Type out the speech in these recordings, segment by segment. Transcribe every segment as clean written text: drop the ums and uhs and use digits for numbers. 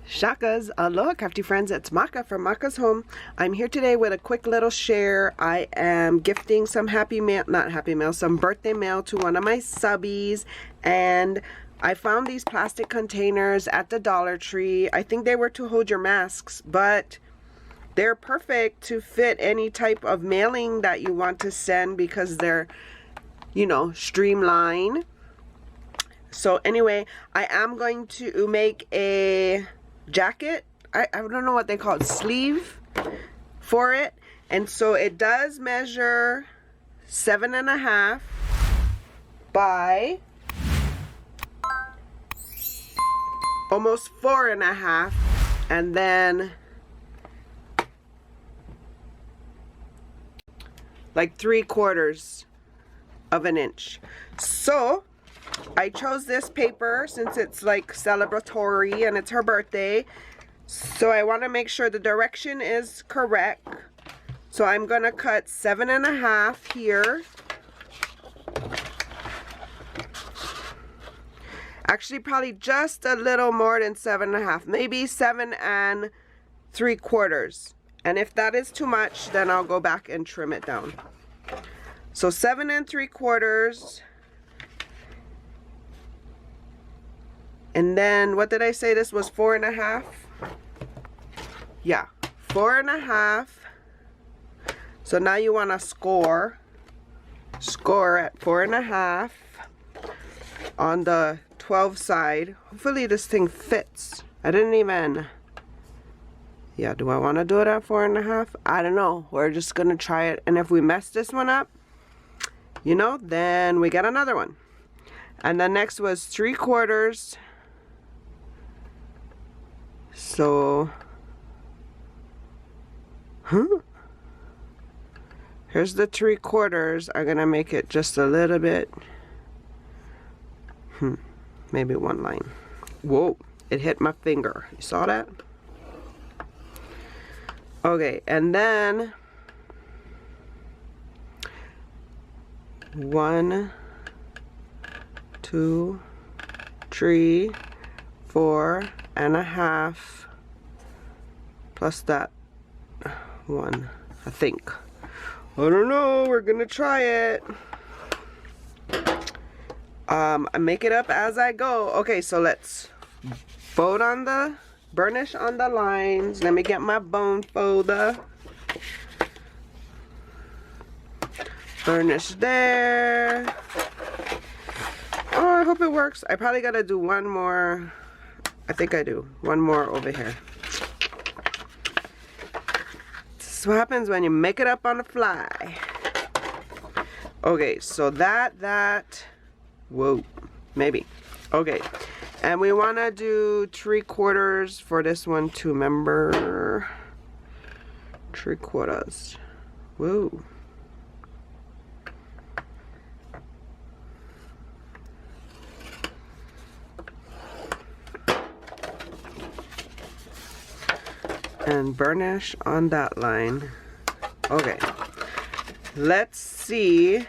Shakas, aloha crafty friends, it's Maka from Makaz Home. I'm here today with a quick little share. I am gifting some some birthday mail to one of my subbies, and I found these plastic containers at the Dollar Tree. I think they were to hold your masks, but they're perfect to fit any type of mailing that you want to send because they're, you know, streamlined. So anyway, I am going to make a jacket. I don't know what they call it, sleeve for it. And so it does measure 7.5 by almost 4.5, and then like 3/4 of an inch. So I chose this paper since it's like celebratory and it's her birthday, so I want to make sure the direction is correct. So I'm gonna cut 7.5 here. Actually, probably just a little more than 7.5, maybe 7 3/4. And if that is too much, then I'll go back and trim it down. So 7 3/4. And then, what did I say this was, 4.5? Yeah, 4.5. So now you want to score at 4.5 on the 12 side. Hopefully this thing fits. I didn't even, yeah, do I want to do it at 4.5? I don't know. We're just going to try it. And if we mess this one up, you know, then we get another one. And the next was 3/4. So, here's the 3/4. I'm gonna make it just a little bit, maybe one line. Whoa, it hit my finger. You saw that? Okay, and then 1, 2, 3, 4.5 plus that one, I think. I don't know, we're gonna try it. I make it up as I go. Okay, so let's burnish on the lines. Let me get my bone folder. Burnish there. Oh, I hope it works. I probably gotta do one more. I think I do. One more over here. This is what happens when you make it up on the fly. Okay, so whoa, maybe. Okay, and we want to do 3/4 for this one too, remember? 3/4. Whoa. And burnish on that line. Okay, let's see,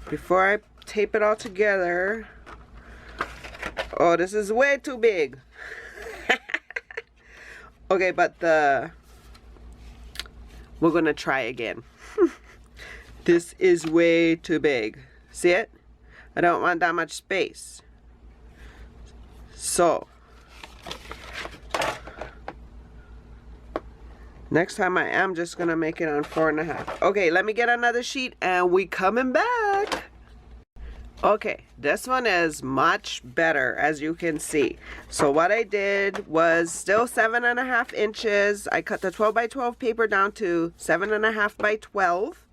before I tape it all together. Oh, this is way too big. Okay, but we're gonna try again. This is way too big. See it? I don't want that much space. So next time I am just gonna make it on 4.5. Okay, let me get another sheet and we coming back. Okay, this one is much better, as you can see. So what I did was still 7.5 inches. I cut the 12 by 12 paper down to 7.5 by 12.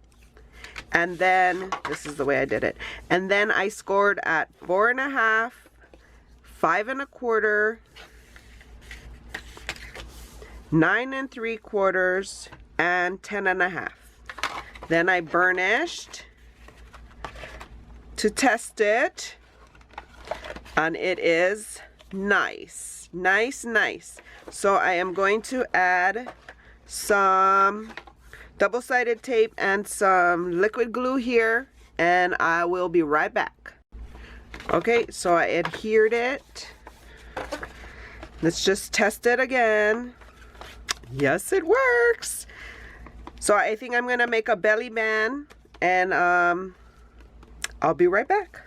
And then, this is the way I did it. And then I scored at 4.5, 5 1/4, 9 3/4, and 10.5. Then I burnished to test it, and it is nice, nice. So I am going to add some double-sided tape and some liquid glue here, and I will be right back. Okay, so I adhered it. Let's just test it again. Yes, it works. So I think I'm gonna make a belly band, and I'll be right back.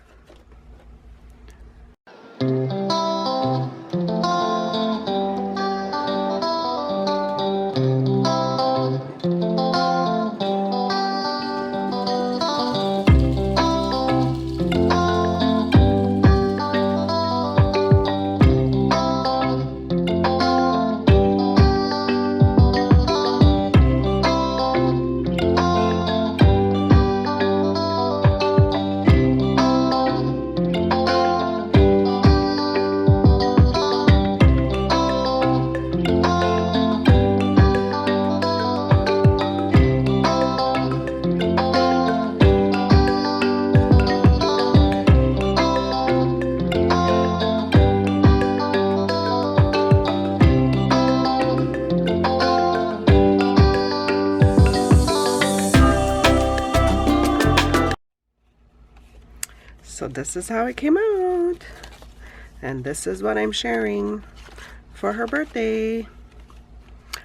So this is how it came out, and this is what I'm sharing for her birthday.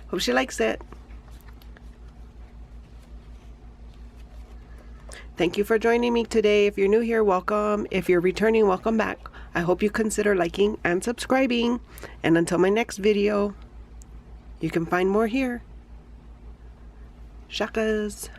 Hope she likes it. Thank you for joining me today. If you're new here, welcome. If you're returning, welcome back. I hope you consider liking and subscribing. And until my next video, you can find more here. Shakas.